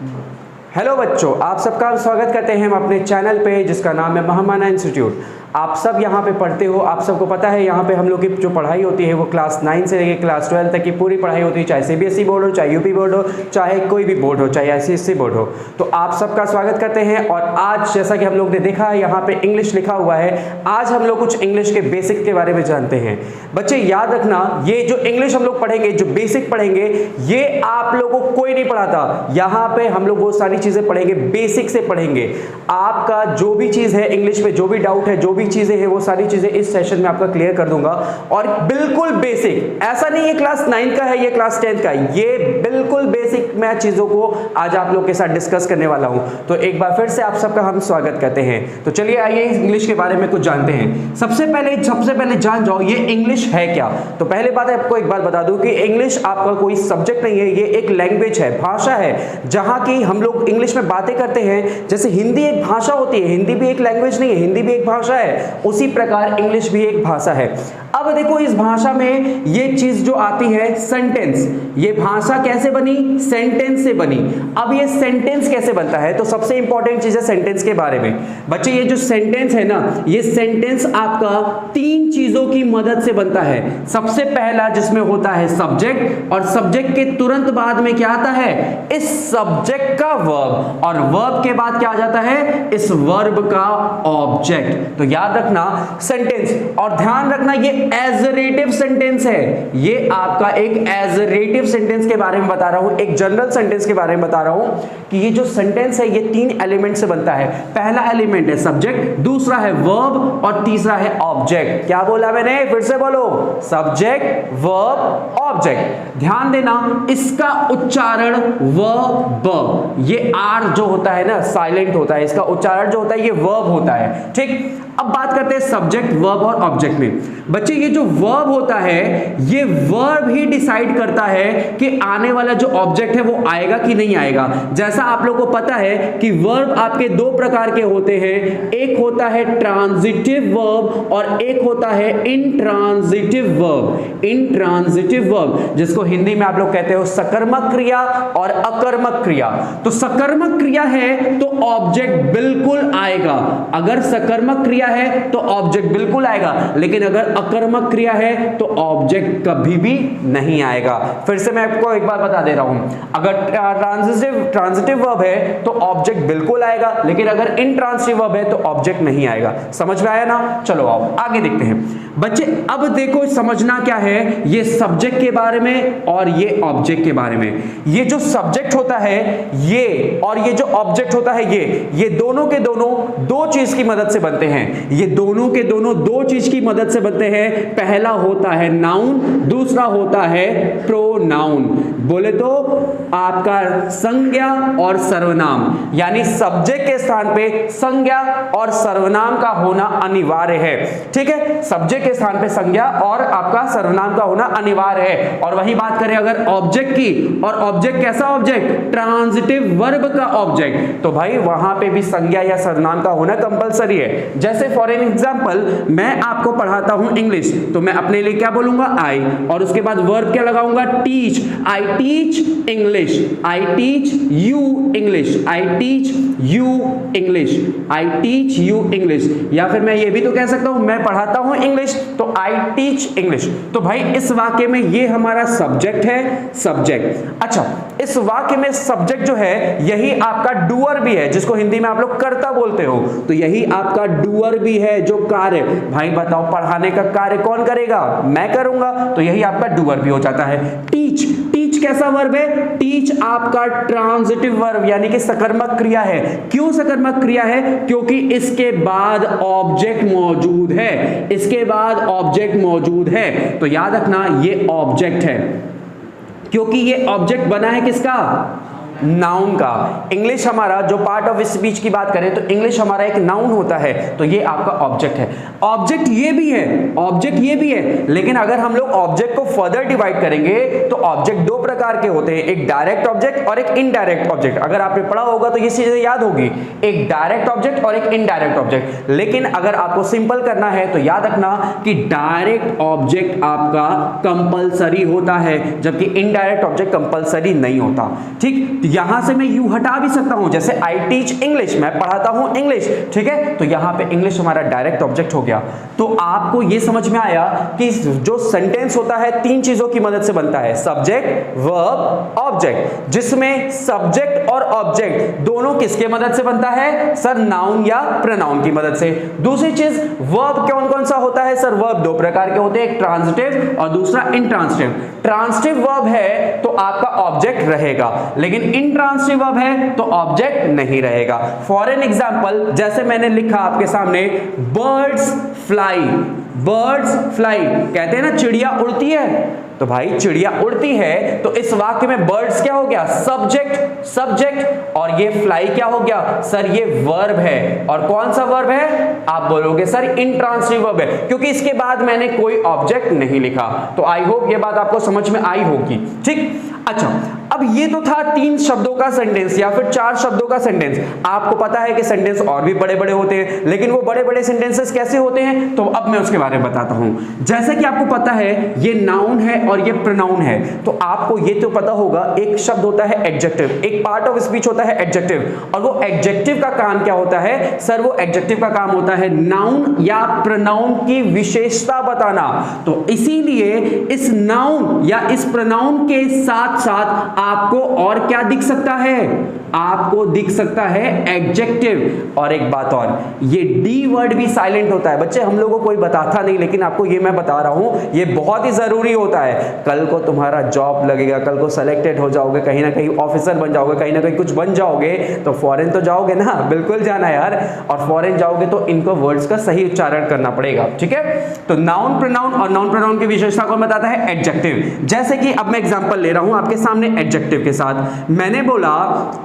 Hello बच्चों, आप सबका स्वागत करते हैं हम अपने चैनल पे जिसका नाम है महामाना इंस्टीट्यूट। आप सब यहाँ पे पढ़ते हो, आप सबको पता है यहाँ पे हम लोग की जो पढ़ाई होती है वो क्लास 9 से लेकर क्लास 12 तक की पूरी पढ़ाई होती है, चाहे सीबीएसई बोर्ड हो, चाहे यूपी बोर्ड हो, चाहे कोई भी बोर्ड हो, चाहे आईसीएसई बोर्ड हो। तो आप सबका स्वागत करते हैं। और आज जैसा कि हम लोग ने देखा है यहाँ पे इंग्लिश लिखा हुआ है, आज हम लोग कुछ इंग्लिश के बेसिक के बारे में जानते हैं। बच्चे याद रखना, ये जो इंग्लिश हम लोग पढ़ेंगे, जो बेसिक पढ़ेंगे, ये आप लोगों को कोई नहीं पढ़ाता। यहाँ पे हम लोग वो सारी चीजें पढ़ेंगे, बेसिक से पढ़ेंगे। आपका जो भी चीज है इंग्लिश में, जो भी डाउट है, जो भी चीजें हैं, वो सारी चीजें इस सेशन में आपका क्लियर कर दूंगा। और बिल्कुल बेसिक, ऐसा नहीं है क्लास 9 का है, ये क्लास 10 का है, ये बिल्कुल बेसिक मैं चीजों को आज आप लोग के साथ डिस्कस करने वाला हूं। तो एक बार फिर से आप सबका हम स्वागत करते हैं। तो चलिए आइए इंग्लिश के बारे में कुछ जानते हैं। सबसे पहले जान जाओ ये इंग्लिश है क्या। तो पहले बात आपको एक बात बता दूं कि इंग्लिश आपका कोई सब्जेक्ट नहीं है, ये एक लैंग्वेज है, भाषा है, जहां की हम लोग इंग्लिश में बातें करते हैं। जैसे हिंदी एक भाषा होती है, हिंदी भी एक लैंग्वेज नहीं है, हिंदी भी एक भाषा है, उसी प्रकार इंग्लिश भी एक भाषा है। अब देखो इस भाषा में ये चीज जो आती है सेंटेंस, ये भाषा कैसे बनी? सेंटेंस से बनी। अब ये सेंटेंस कैसे बनता है, तो सबसे इंपॉर्टेंट चीज है सेंटेंस के बारे में। बच्चे ये जो सेंटेंस है ना, ये सेंटेंस आपका 3 चीजों की मदद से बनता है। सबसे पहला जिसमें होता है सब्जेक्ट, और सब्जेक्ट के तुरंत बाद में क्या आता है? इस सब्जेक्ट का वर्ब, और वर्ब के बाद क्या आ जाता है? इस वर्ब का ऑब्जेक्ट। तो याद रखना सेंटेंस, और ध्यान रखना ये एजरेटिव सेंटेंस है। ये आपका एक एजरेटिव सेंटेंस के बारे में बता रहा हूं, एक जनरल सेंटेंस के बारे में बता रहा हूं कि ये जो सेंटेंस है ये 3 एलिमेंट से बनता है। पहला एलिमेंट है सब्जेक्ट, दूसरा है वर्ब, और तीसरा है ऑब्जेक्ट। क्या बोला मैंने? फिर से बोलो, सब्जेक्ट, वर्ब, ऑब्जेक्ट। ध्यान देना इसका उच्चारण वर्ब, ये आर जो होता है ना साइलेंट होता है, इसका उच्चारण जो होता है ये वर्ब होता है। ठीक, अब बात करते हैं सब्जेक्ट, वर्ब और ऑब्जेक्ट में। बच्चे ये जो वर्ब होता है, ये वर्ब ही डिसाइड करता है कि आने वाला जो ऑब्जेक्ट है वो आएगा कि नहीं आएगा। जैसा आप लोगों को पता है कि वर्ब आपके 2 प्रकार के होते हैं, एक होता है ट्रांजिटिव वर्ब और एक होता है इंट्रांजिटिव वर्ब। इंट्रांजिटिव वर्ब जिसको हिंदी में आप लोग कहते हो सकर्मक क्रिया और अकर्मक क्रिया। तो सकर्मक क्रिया है तो ऑब्जेक्ट बिल्कुल आएगा, अगर सकर्मक क्रिया है तो ऑब्जेक्ट बिल्कुल आएगा, लेकिन अगर अकर्मक क्रिया है तो ऑब्जेक्ट कभी भी नहीं आएगा। फिर से मैं आपको एक बार बता दे रहा हूं, अगर ट्रांजिटिव वर्ब है तो ऑब्जेक्ट बिल्कुल आएगा, लेकिन अगर इंट्रांजिटिव वर्ब है तो ऑब्जेक्ट नहीं आएगा। समझ में आया ना? चलो आओ आगे देखते हैं। बच्चे अब देखो समझना क्या है, ये सब्जेक्ट के बारे में और ये ऑब्जेक्ट के बारे में। ये जो सब्जेक्ट होता है ये, और ये जो ऑब्जेक्ट होता है ये दोनों के दोनों 2 चीज की मदद से बनते हैं। ये दोनों के दोनों 2 चीज की मदद से बनते हैं। पहला होता है नाउन, दूसरा होता है प्रोनाउन। बोले तो आपका संज्ञा और सर्वनाम, यानी सब्जेक्ट के स्थान पे संज्ञा और सर्वनाम का होना अनिवार्य है। ठीक है, सब्जेक्ट के स्थान पे संज्ञा और आपका सर्वनाम का होना अनिवार्य है। और वही बात करें अगर ऑब्जेक्ट की, और ऑब्जेक्ट कैसा ऑब्जेक्ट? ट्रांजिटिव वर्ब का ऑब्जेक्ट, तो भाई वहां पे भी संज्ञा या सर्वनाम का होना कंपलसरी है। जैसे फॉर एन एग्जांपल मैं आपको पढ़ाता हूं इंग्लिश, तो मैं अपने लिए क्या बोलूंगा? आई, और उसके बाद वर्ब क्या लगाऊंगा? Teach. I teach English, I teach you English, I teach you English, I teach you English. या फिर मैं ये भी तो कह सकता हूं मैं पढ़ाता हूं इंग्लिश, तो आई टीच इंग्लिश। तो भाई इस वाक्य में ये हमारा सब्जेक्ट है, सब्जेक्ट। अच्छा, इस वाक्य में सब्जेक्ट जो है यही आपका डूअर भी है, जिसको हिंदी में आप लोग कर्ता बोलते हो, तो यही आपका डूअर भी है जो कार्य। भाई बताओ पढ़ाने का कार्य कौन करेगा? मैं करूंगा, तो यही आपका डूअर भी हो जाता है। टीच, टीच कैसा वर्ब है? टीच आपका ट्रांजिटिव वर्ब यानी कि सकर्मक क्रिया है। क्यों सकर्मक क्रिया है? क्योंकि इसके बाद ऑब्जेक्ट मौजूद है, इसके बाद ऑब्जेक्ट मौजूद है। तो याद रखना ये ऑब्जेक्ट है, क्योंकि ये ऑब्जेक्ट बना है किसका? नाउन का। इंग्लिश हमारा जो पार्ट ऑफ स्पीच की बात करें तो इंग्लिश हमारा एक नाउन होता है, तो ये आपका ऑब्जेक्ट है। ऑब्जेक्ट ये भी है, ऑब्जेक्ट ये भी है, लेकिन अगर हम लोग ऑब्जेक्ट को फर्दर डिवाइड करेंगे तो ऑब्जेक्ट 2 प्रकार के होते हैं, एक डायरेक्ट ऑब्जेक्ट और एक इनडायरेक्ट ऑब्जेक्ट। अगर आपने पढ़ा होगा तो ये चीजें याद होगी, एक डायरेक्ट ऑब्जेक्ट और एक इनडायरेक्ट ऑब्जेक्ट। लेकिन अगर आपको सिंपल करना है तो याद रखना कि डायरेक्ट ऑब्जेक्ट आपका कंपलसरी होता है, जबकि इनडायरेक्ट ऑब्जेक्ट कंपलसरी नहीं होता। ठीक, यहां से मैं यू हटा भी सकता हूं, जैसे आई टीच इंग्लिश, मैं पढ़ाता हूं इंग्लिश, ठीक है, तो यहां पे इंग्लिश हमारा डायरेक्ट ऑब्जेक्ट हो गया। तो आपको यह समझ में आया कि जो सेंटेंस होता है तीन चीजों की मदद से बनता है, सब्जेक्ट, वर्ब, ऑब्जेक्ट, जिसमें सब्जेक्ट और ऑब्जेक्ट दोनों किसके मदद से बनता है सर, नाउन या प्रोनाउन की मदद से। दूसरी चीज वर्ब कौन कौन सा होता है सर, वर्ब दो प्रकार के होते हैं, एक ट्रांजिटिव और दूसरा इंट्रांजिटिव। ट्रांजिटिव वर्ब है तो आपका ऑब्जेक्ट रहेगा, लेकिन इंट्रांजिटिव वर्ब है तो ऑब्जेक्ट नहीं रहेगा। फॉर एन एग्जांपल, जैसे मैंने लिखा आपके सामने, बर्ड्स फ्लाई, बर्ड्स फ्लाई, कहते हैं ना चिड़िया उड़ती है, तो भाई चिड़िया उड़ती है तो इस वाक्य में बर्ड्स क्या हो गया, सब्जेक्ट, सब्जेक्ट, और ये फ्लाई क्या हो गया सर, ये वर्ब है। और कौन सा वर्ब है, आप बोलोगे सर इंट्रांजिटिव वर्ब है, क्योंकि इसके बाद मैंने कोई ऑब्जेक्ट नहीं लिखा। तो आई होप ये बात आपको समझ में आई होगी, ठीक। अच्छा, अब ये तो था तीन शब्दों का सेंटेंस या फिर चार शब्दों का सेंटेंस। आपको पता है कि सेंटेंस और भी बड़े बड़े होते हैं, लेकिन वो बड़े बड़े सेंटेंसेस कैसे होते हैं, तो अब मैं उसके बारे में बताता हूं। जैसे कि आपको पता है ये नाउन है और ये प्रोनाउन है, तो आपको ये तो पता होगा एक शब्द होता है एडजेक्टिव, एक पार्ट ऑफ स्पीच होता है एडजेक्टिव, और वो एडजेक्टिव का काम क्या होता है सर, वो एडजेक्टिव का काम होता है नाउन या प्रोनाउन की विशेषता बताना। तो इसीलिए इस नाउन या इस प्रोनाउन के साथ साथ आपको और क्या दिख सकता है, आपको दिख सकता है एडजेक्टिव। और एक बात और, ये डी वर्ड भी साइलेंट होता है बच्चे, हम लोगों को कोई बताता नहीं, लेकिन आपको ये मैं बता रहा हूं, ये बहुत ही जरूरी होता है। कल को तुम्हारा जॉब लगेगा, कल को सेलेक्टेड हो जाओगे, कहीं ना कहीं ऑफिसर बन जाओगे, कहीं ना कहीं कुछ बन जाओगे, तो फॉरेन तो जाओगे ना, बिल्कुल जाना यार, और फॉरेन जाओगे तो इनको वर्ड्स का सही उच्चारण करना पड़ेगा, ठीक है। तो नाउन प्रोनाउन और नाउन प्रोनाउन की विशेषता को बताता है एडजेक्टिव। जैसे कि अब मैं एग्जांपल ले रहा हूं आपके सामने एडजेक्टिव के साथ, मैंने बोला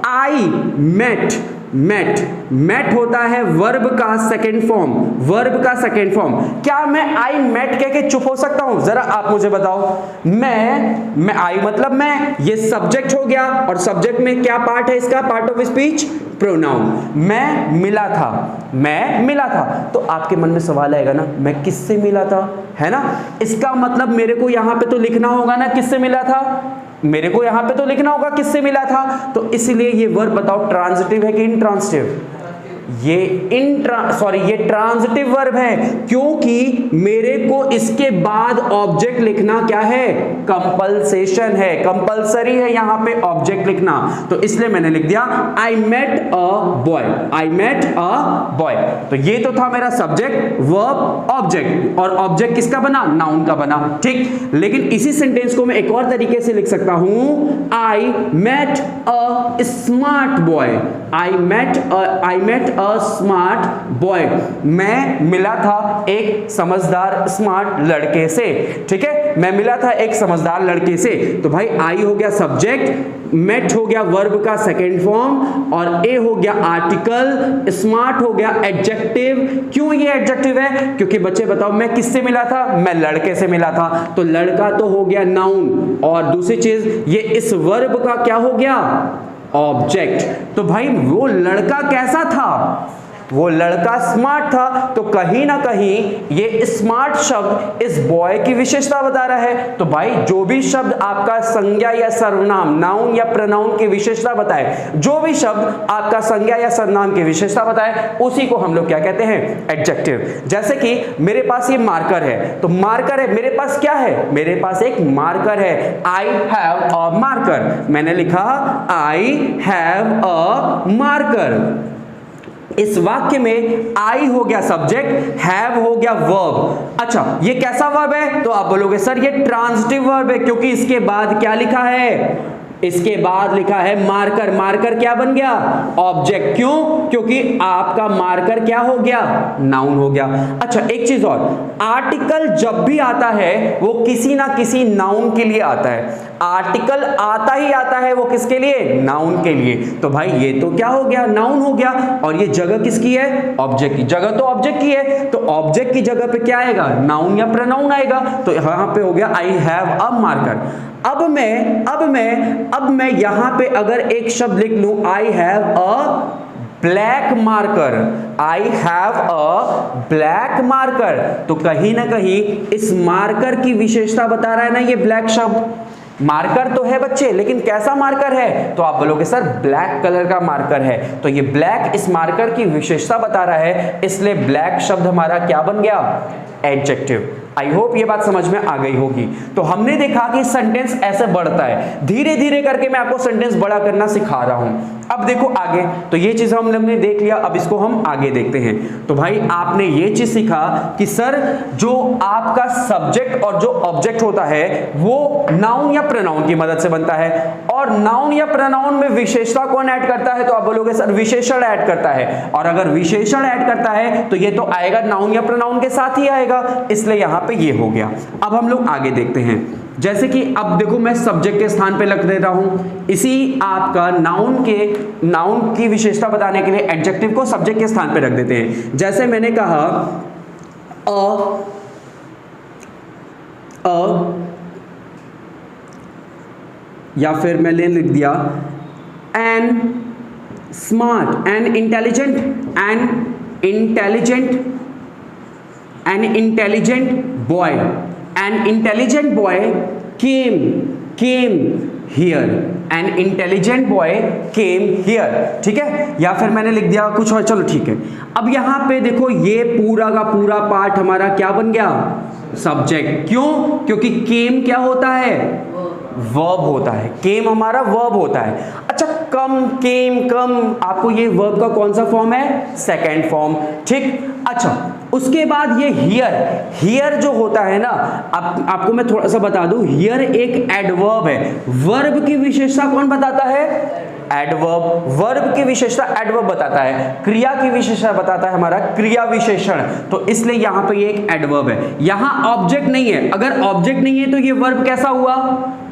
आई मेट, मेट, मेट होता है वर्ब का सेकंड फॉर्म, वर्ब का सेकंड फॉर्म। क्या मैं आई मेट कह के चुप हो सकता हूं, जरा आप मुझे बताओ। मैं आई मतलब मैं, ये सब्जेक्ट हो गया, और सब्जेक्ट में क्या पार्ट है इसका, पार्ट ऑफ स्पीच प्रोनाउन। मैं मिला था, मैं मिला था, तो आपके मन में सवाल आएगा ना, मैं किससे मिला था, है ना। इसका मतलब मेरे को यहां पे तो लिखना होगा ना किससे मिला था, मेरे को यहां पे तो लिखना होगा किससे मिला था। तो इसलिए ये वर्ब बताओ ट्रांजिटिव है कि इंट्रांजिटिव, ये ये ट्रांजिटिव वर्ब है, क्योंकि मेरे को इसके बाद ऑब्जेक्ट लिखना क्या है, कंपल्सेशन है, कंपल्सरी है यहां पे ऑब्जेक्ट लिखना। तो इसलिए मैंने लिख दिया I met a boy, I met a boy. तो ये तो था मेरा सब्जेक्ट, वर्ब, ऑब्जेक्ट, और ऑब्जेक्ट किसका बना, नाउन का बना, ठीक। लेकिन इसी सेंटेंस को मैं एक और तरीके से लिख सकता हूं, I met a smart boy, I met a smart boy, मैं मिला था एक समझदार स्मार्ट लड़के से, ठीक है, मैं मिला था एक समझदार लड़के से। तो भाई आई हो गया सब्जेक्ट, मेट हो गया वर्ब का सेकंड फॉर्म, और ए हो गया आर्टिकल, स्मार्ट हो गया एडजेक्टिव। क्यों ये एडजेक्टिव है, क्योंकि बच्चे बताओ मैं किससे मिला था, मैं लड़के से मिला था, तो लड़का तो हो गया नाउन, और दूसरी चीज ये इस वर्ब का क्या हो गया, ऑब्जेक्ट। तो भाई वो लड़का कैसा था, वो लड़का स्मार्ट था, तो कहीं ना कहीं ये स्मार्ट शब्द इस बॉय की विशेषता बता रहा है। तो भाई जो भी शब्द आपका संज्ञा या सर्वनाम, नाउन या प्रोनाउन की विशेषता बताए, जो भी शब्द आपका संज्ञा या सर्वनाम की विशेषता बताए, उसी को हम लोग क्या कहते हैं, एडजेक्टिव। जैसे कि मेरे पास ये मार्कर है, तो मार्कर है, मेरे पास क्या है, मेरे पास एक मार्कर है, आई हैव अ मार्कर, मैंने लिखा आई हैव अ मार्कर। इस वाक्य में आई हो गया सब्जेक्ट, हैव हो गया वर्ब। अच्छा, ये कैसा वर्ब है, तो आप बोलोगे सर ये ट्रांजिटिव वर्ब है, क्योंकि इसके बाद क्या लिखा है, इसके बाद लिखा है मार्कर। मार्कर क्या बन गया, ऑब्जेक्ट। क्यों, क्योंकि आपका मार्कर क्या हो गया, नाउन हो गया। अच्छा, एक चीज और, आर्टिकल जब भी आता है वो किसी ना किसी नाउन के लिए आता है, आर्टिकल आता ही आता है वो किसके लिए, नाउन के लिए। तो भाई ये तो क्या हो गया, नाउन हो गया, और ये जगह किसकी है, ऑब्जेक्ट की। जगह तो ऑब्जेक्ट की है, तो ऑब्जेक्ट की जगह पे क्या आएगा, नाउन या प्रोनाउन आएगा। तो यहां पे हो गया आई हैव अ मार्कर। अब मैं यहां पे अगर एक शब्द लिख लूं, I have a black marker, I have a black marker, तो कहीं ना कहीं इस मार्कर की विशेषता बता रहा है ना ये ब्लैक शब्द, मार्कर तो है बच्चे, लेकिन कैसा मार्कर है? तो आप बोलोगे सर ब्लैक कलर का मार्कर है। तो ये ब्लैक इस मार्कर की विशेषता बता रहा है, इसलिए ब्लैक शब्द हमारा क्या बन गया? एडजेक्टिव। आई होप ये बात समझ में आ गई होगी। तो हमने देखा कि सेंटेंस ऐसे बढ़ता है, धीरे धीरे करके मैं आपको सेंटेंस बड़ा करना सिखा रहा हूं। अब देखो आगे, तो ये चीज हम लोग ने देख लिया, अब इसको हम आगे देखते हैं। तो भाई आपने ये चीज सीखा कि सर जो आपका सब्जेक्ट और जो ऑब्जेक्ट होता है वो नाउन या प्रोनाउन की मदद से बनता है, और नाउन या प्रोनाउन में विशेषता कौन ऐड करता है? तो आप बोलोगे सर विशेषण ऐड करता है, और अगर विशेषण ऐड करता है तो ये तो आएगा नाउन या प्रोनाउन के साथ ही आएगा, इसलिए यहां पे ये हो गया। अब हम लोग आगे देखते हैं, जैसे कि अब देखो मैं सब्जेक्ट के स्थान पे रख देता हूं, इसी आपका नाउन की विशेषता बताने के लिए एडजेक्टिव को सब्जेक्ट के स्थान पे रख देते हैं। जैसे मैंने कहा या फिर मैंने लिख दिया an smart, an intelligent, an intelligent boy came here, an intelligent boy came here, ठीक है। या फिर मैंने लिख दिया कुछ और, चलो ठीक है। अब यहां पे देखो ये पूरा का पूरा पार्ट हमारा क्या बन गया? सब्जेक्ट। क्यों? क्योंकि came क्या होता है? वर्ब होता है। केम हमारा वर्ब होता है। अच्छा, कम, केम, कम, आपको ये वर्ब का कौन सा फॉर्म है? सेकंड फॉर्म, ठीक। अच्छा, उसके बाद ये हियर जो होता है ना, आपको मैं थोड़ा सा बता दूं, हियर एक एडवर्ब है। वर्ब की विशेषता कौन बताता है? एडवर्ब। वर्ब की विशेषता एडवर्ब बताता है, क्रिया की विशेषता बताता है हमारा क्रिया विशेषण। तो इसलिए यहां पे ये एक एडवर्ब है, यहां ऑब्जेक्ट नहीं है। अगर ऑब्जेक्ट नहीं है तो ये वर्ब कैसा हुआ?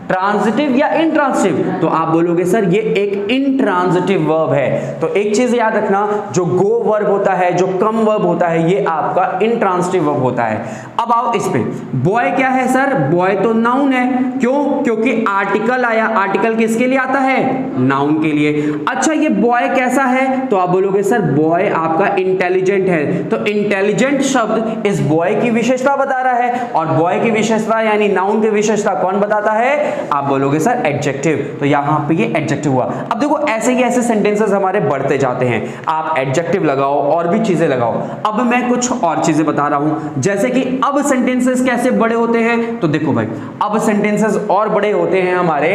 ट्रांजिटिव या इंट्रांजिटिव? तो आप बोलोगे सर ये एक इंट्रांजिटिव वर्ब है। तो एक चीज याद रखना, जो गो वर्ब होता है, जो कम वर्ब होता है, ये आपका इंट्रांजिटिव वर्ब होता है। अब आओ इस पे, बॉय क्या है सर? बॉय तो नाउन है। क्यों? क्योंकि आर्टिकल आया। आर्टिकल किसके लिए आता है? नाउन के लिए। अच्छा, ये बॉय कैसा है? तो आप बोलोगे सर बॉय आपका इंटेलिजेंट है। तो इंटेलिजेंट शब्द इस बॉय की विशेषता बता रहा है, और बॉय की विशेषता यानी नाउन की विशेषता कौन बताता है? आप बोलोगे सर एडजेक्टिव। तो यहां पे ये एडजेक्टिव हुआ। अब देखो ऐसे ही ऐसे सेंटेंसेस हमारे बढ़ते जाते हैं, आप एडजेक्टिव लगाओ और भी चीजें लगाओ। अब मैं कुछ और चीजें बता रहा हूं, जैसे कि अब सेंटेंसेस कैसे बड़े होते हैं। तो देखो भाई, अब सेंटेंसेस और बड़े होते हैं हमारे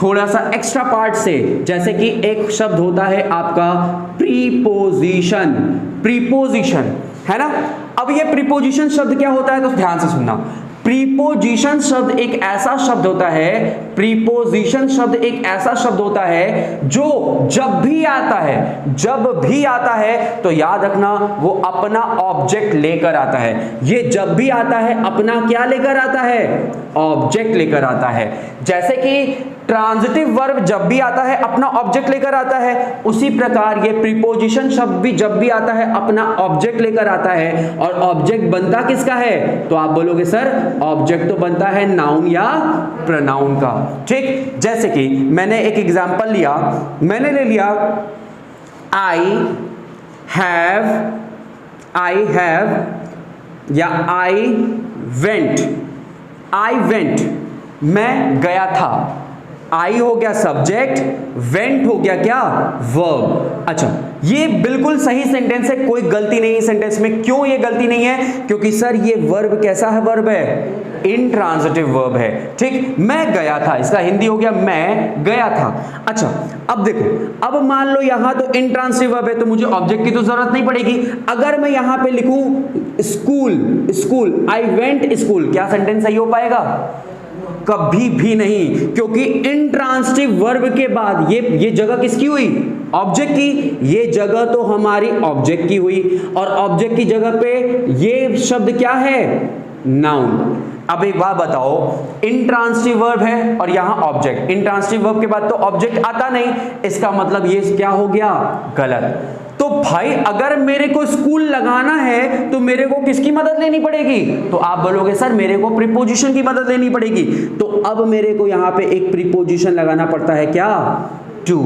थोड़ा सा एक्स्ट्रा पार्ट से। जैसे कि एक शब्द होता है आपका प्रीपोजिशन। प्रीपोजिशन है ना। अब ये प्रीपोजिशन शब्द क्या होता है? तो ध्यान से सुनना। प्रीपोजिशन शब्द एक ऐसा शब्द होता है, प्रीपोजिशन शब्द एक ऐसा शब्द होता है जो जब भी आता है तो याद रखना वो अपना ऑब्जेक्ट लेकर आता है। ये जब भी आता है अपना क्या लेकर आता है? ऑब्जेक्ट लेकर आता है। जैसे कि ट्रांजिटिव वर्ब जब भी आता है अपना ऑब्जेक्ट लेकर आता है, उसी प्रकार ये प्रीपोजिशन शब्द भी जब भी आता है अपना ऑब्जेक्ट लेकर आता है। और ऑब्जेक्ट बनता किसका है? तो आप बोलोगे सर ऑब्जेक्ट तो बनता है नाउन या प्रोनाउन का, ठीक। जैसे कि मैंने एक एग्जांपल लिया, मैंने ले लिया आई हैव या आई वेंट, मैं गया था। आई हो गया सब्जेक्ट, वेंट हो गया क्या? वर्ब। अच्छा, ये बिल्कुल सही सेंटेंस है, कोई गलती नहीं है सेंटेंस में। क्यों ये गलती नहीं है? क्योंकि सर ये वर्ब कैसा है? वर्ब है, इंट्रांजिटिव वर्ब है, ठीक। मैं गया था, इसका हिंदी हो गया मैं गया था। अच्छा, अब देखो, अब मान लो यहां तो इंट्रांजिटिव वर्ब है तो मुझे ऑब्जेक्ट की तो जरूरत नहीं पड़ेगी। अगर मैं यहां पे लिखूं स्कूल, आई वेंट स्कूल, क्या सेंटेंस सही हो पाएगा? कभी भी नहीं, क्योंकि इंट्रांजिटिव वर्ब के बाद ये जगह किसकी हुई? ऑब्जेक्ट की। ये जगह तो हमारी ऑब्जेक्ट की हुई, और ऑब्जेक्ट की जगह पे ये शब्द क्या है? नाउन। अब एक बात बताओ, इंट्रांजिटिव वर्ब है और यहां ऑब्जेक्ट, इंट्रांजिटिव वर्ब के बाद तो ऑब्जेक्ट आता नहीं, इसका मतलब ये क्या हो गया? गलत। तो भाई अगर मेरे को स्कूल लगाना है तो मेरे को किसकी मदद लेनी पड़ेगी? तो आप बोलोगे सर मेरे को प्रीपोजिशन की मदद लेनी पड़ेगी। तो अब मेरे को यहां पे एक प्रीपोजिशन लगाना पड़ता है क्या? To,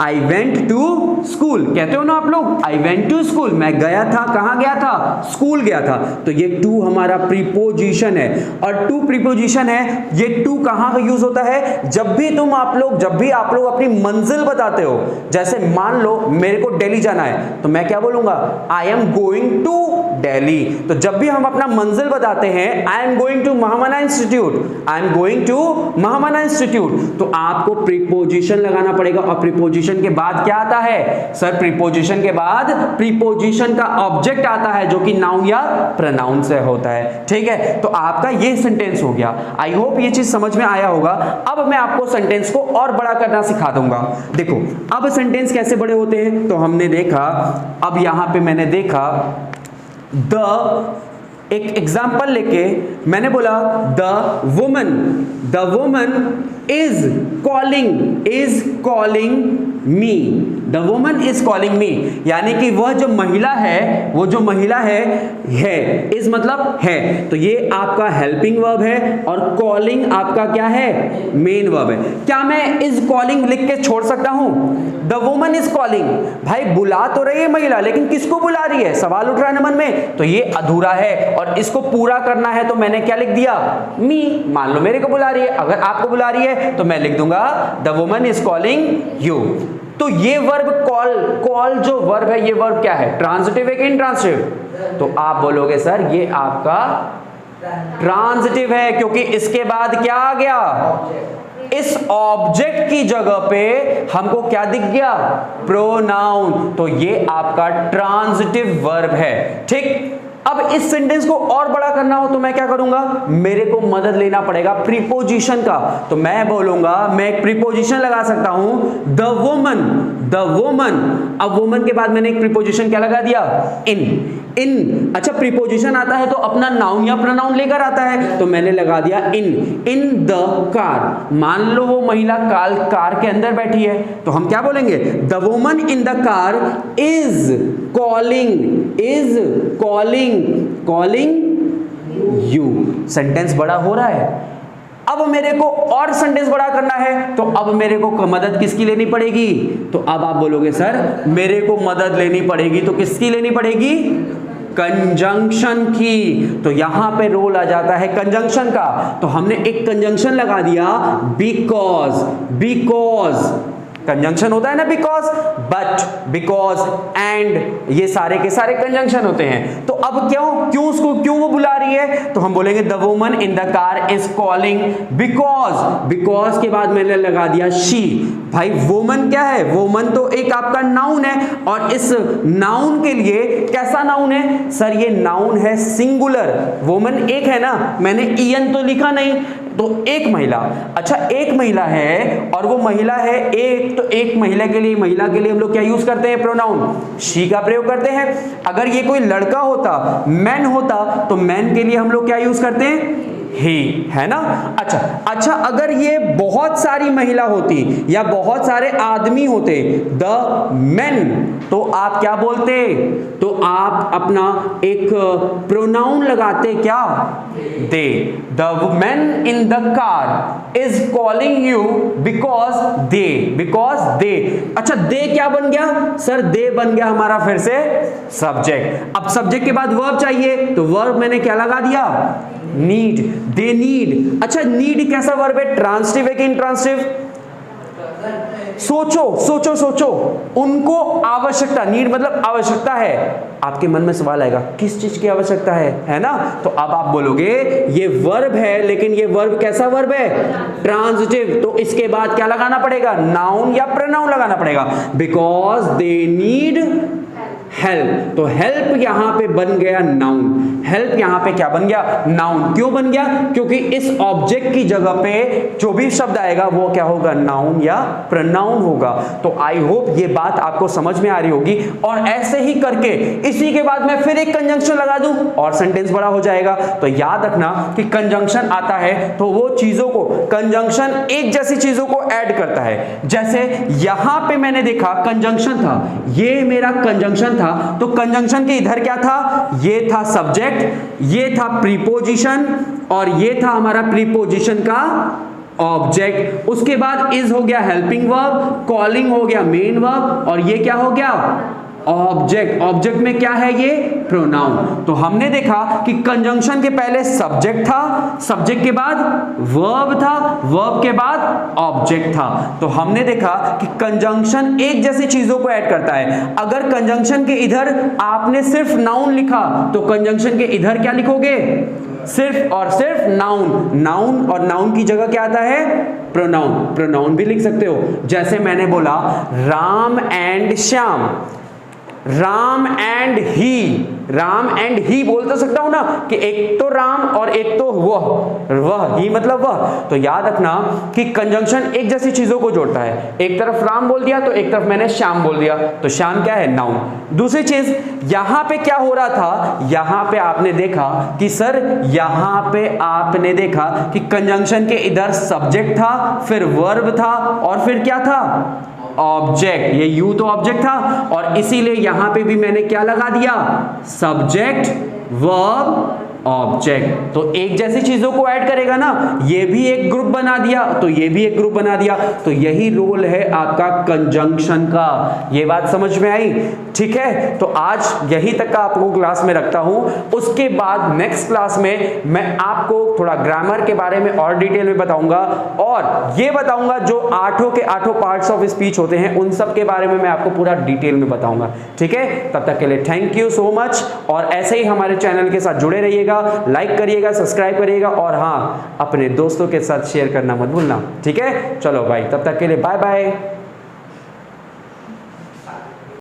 I went to school, कहते हो ना आप लोग, आई वेंट टू स्कूल, मैं गया था, कहां गया था, स्कूल गया था। तो ये टू हमारा प्रीपोजिशन है, और टू प्रीपोजिशन है, ये टू कहां का यूज होता है, जब भी आप लोग अपनी मंजिल बताते हो, जैसे मान लो मेरे को दिल्ली जाना है, तो मैं क्या बोलूंगा, I am going to Delhi. तो जब भी हम अपना मंजिल बताते हैं, I am going to Mahamana institute, I am going to Mahamana institute, तो आपको प्रीपोजिशन लगाना पड़ेगा। और प्रीपोजिशन के बाद क्या आता है सर, प्रीपोजिशन के बाद प्रीपोजिशन का ऑब्जेक्ट आता है, जो कि नाउन या प्रोनाउन से होता है। ठीक है, तो आपका ये सेंटेंस हो गया। आई होप ये चीज समझ में आया होगा। अब मैं आपको सेंटेंस को और बड़ा करना सिखा दूंगा। देखो अब सेंटेंस कैसे बड़े होते हैं, तो हमने देखा, अब यहां पे मैंने देखा एक एग्जाम्पल लेके मैंने बोला the woman is calling me, the woman is calling me, यानी कि वह जो महिला है, वो जो महिला है इज मतलब है, तो ये आपका हेल्पिंग वर्ब है, और कॉलिंग आपका क्या है, मेन वर्ब है। क्या मैं इज कॉलिंग लिख के छोड़ सकता हूं, द वुमन इज कॉलिंग, भाई बुला तो रही है महिला, लेकिन किसको बुला रही है, सवाल उठ रहा है मन में, तो ये अधूरा है, और इसको पूरा करना है, तो मैंने क्या लिख दिया, मी, मान लो मेरे को बुला रही है, अगर आपको बुला रही है तो मैं लिख दूंगा the woman is calling you. तो ये वर्ब कॉल जो वर्ब है, ये वर्ब क्या है, ट्रांजिटिव है कि इंट्रांजिटिव, तो आप बोलोगे सर ये आपका ट्रांजिटिव है, क्योंकि इसके बाद क्या आ गया, इस ऑब्जेक्ट की जगह पे हमको क्या दिख गया, प्रोनाउन, तो ये आपका ट्रांजिटिव वर्ब है। ठीक, अब इस सेंटेंस को और बड़ा करना हो तो मैं क्या करूंगा, मेरे को मदद लेना पड़ेगा प्रीपोजिशन का, तो मैं बोलूंगा, मैं एक प्रीपोजिशन लगा सकता हूं, द वुमन, अब वुमन के बाद मैंने एक प्रीपोजिशन क्या लगा दिया, इन, अच्छा प्रीपोजिशन आता है तो अपना नाउन या प्रोनाउन लेकर आता है, तो मैंने लगा दिया इन द कार, मान लो वो महिला कार के अंदर बैठी है, तो हम क्या बोलेंगे, the woman in the car is calling you. Sentence बड़ा हो रहा है। अब मेरे को और सेंटेंस बड़ा करना है, तो अब मेरे को मदद किसकी लेनी पड़ेगी, तो अब आप बोलोगे सर मेरे को मदद लेनी पड़ेगी, तो किसकी लेनी पड़ेगी, कंजंक्शन की। तो यहां पे रोल आ जाता है कंजंक्शन का, तो हमने एक कंजंक्शन लगा दिया, बिकॉज कंजंक्शन होता है ना, बिकॉज, बट, बिकॉज, एंड, ये सारे के सारे कंजंक्शन होते हैं। तो अब क्यों वो बुला रही है, तो हम बोलेंगे the woman in the car is calling because के बाद मैंने लगा दिया शी। भाई वुमन क्या है, वुमन तो एक आपका नाउन है, और इस नाउन के लिए कैसा नाउन है सर, ये नाउन है सिंगुलर, वुमन एक है ना, मैंने ईएन तो लिखा नहीं, तो एक महिला, अच्छा एक महिला है, और वो महिला है एक, तो एक महिला के लिए हम लोग क्या यूज करते हैं, प्रोनाउन शी का प्रयोग करते हैं। अगर ये कोई लड़का होता, मैन होता, तो मैन के लिए हम लोग क्या यूज करते हैं, ही, है ना। अच्छा अगर ये बहुत सारी महिला होती या बहुत सारे आदमी होते, द मेन, तो आप क्या बोलते, तो आप अपना एक प्रोनाउन लगाते, क्या, they, the man in the car is calling you because they. अच्छा दे क्या बन गया सर, दे बन गया हमारा फिर से सब्जेक्ट। अब सब्जेक्ट के बाद वर्ब चाहिए, तो वर्ब मैंने क्या लगा दिया, नीड, दे नीड। अच्छा नीड कैसा वर्ब है, ट्रांसिटिव है कि इंट्रांसिटिव, सोचो, उनको आवश्यकता, नीड मतलब आवश्यकता है। आपके मन में सवाल आएगा किस चीज की आवश्यकता है ना, तो अब आप बोलोगे ये वर्ब है, लेकिन ये वर्ब कैसा वर्ब है, ट्रांजिटिव, तो इसके बाद क्या लगाना पड़ेगा, नाउन या प्रोनाउन लगाना पड़ेगा, बिकॉज दे नीड हेल्प। तो हेल्प यहां पे बन गया नाउन, हेल्प यहां पे क्या बन गया, नाउन। क्यों बन गया, क्योंकि इस ऑब्जेक्ट की जगह पे जो भी शब्द आएगा वो क्या होगा, नाउन या प्रोनाउन होगा। तो आई होप ये बात आपको समझ में आ रही होगी। और ऐसे ही करके इसी के बाद मैं फिर एक कंजंक्शन लगा दूं और सेंटेंस बड़ा हो जाएगा। तो याद रखना कि कंजंक्शन आता है तो वो चीजों को, कंजंक्शन एक जैसी चीजों को ऐड करता है। जैसे यहां पे मैंने देखा कंजंक्शन था, ये मेरा कंजंक्शन था, तो कंजंक्शन के इधर क्या था, ये था सब्जेक्ट, ये था प्रीपोजिशन, और ये था हमारा प्रीपोजिशन का ऑब्जेक्ट। उसके बाद इज हो गया हेल्पिंग वर्ब, कॉलिंग हो गया मेन वर्ब, और ये क्या हो गया ऑब्जेक्ट। ऑब्जेक्ट में क्या है ये प्रोनाउन। तो हमने देखा कि कंजंक्शन के पहले सब्जेक्ट था, सब्जेक्ट के बाद वर्ब था, वर्ब के बाद ऑब्जेक्ट था। तो हमने देखा कि कंजंक्शन एक जैसी चीजों को ऐड करता है। अगर कंजंक्शन के इधर आपने सिर्फ नाउन लिखा तो कंजंक्शन के इधर क्या लिखोगे, सिर्फ और सिर्फ नाउन। नाउन और नाउन की जगह क्या आता है प्रोनाउन। प्रोनाउन भी लिख सकते हो, जैसे मैंने बोला Ram and Shyam, Ram and he, Ram and he बोल तो सकता हूं ना कि एक तो राम और एक तो वह ही मतलब वह। तो याद रखना कि कंजंक्शन एक जैसी चीजों को जोड़ता है। एक तरफ राम बोल दिया तो एक तरफ मैंने श्याम बोल दिया, तो श्याम क्या है नाउन। दूसरी चीज यहां पे क्या हो रहा था, यहां पे आपने देखा कि सर यहां पे आपने देखा कि कंजंक्शन के इधर सब्जेक्ट था, फिर वर्ब था और फिर क्या था ऑब्जेक्ट। ये यू तो ऑब्जेक्ट था और इसीलिए यहां पे भी मैंने क्या लगा दिया सब्जेक्ट वर्ब ऑब्जेक्ट। तो एक जैसी चीजों को ऐड करेगा ना, ये भी एक ग्रुप बना दिया तो ये भी एक ग्रुप बना दिया। तो यही रोल है आपका कंजंक्शन का। ये बात समझ में आई, ठीक है। तो आज यही तक का आपको क्लास में रखता हूं। उसके बाद नेक्स्ट क्लास में मैं आपको थोड़ा ग्रामर के बारे में और डिटेल में बताऊंगा और ये बताऊंगा जो आठों के आठों पार्ट्स ऑफ स्पीच होते हैं उन सब के बारे में मैं आपको पूरा डिटेल में बताऊंगा, ठीक है। तब तक के लिए थैंक यू सो मच और ऐसे ही हमारे चैनल के साथ जुड़े रहिएगा, लाइक करिएगा, सब्सक्राइब करिएगा और हाँ अपने दोस्तों के साथ शेयर करना मत भूलना, ठीक है। चलो भाई तब तक के लिए बाय बाय।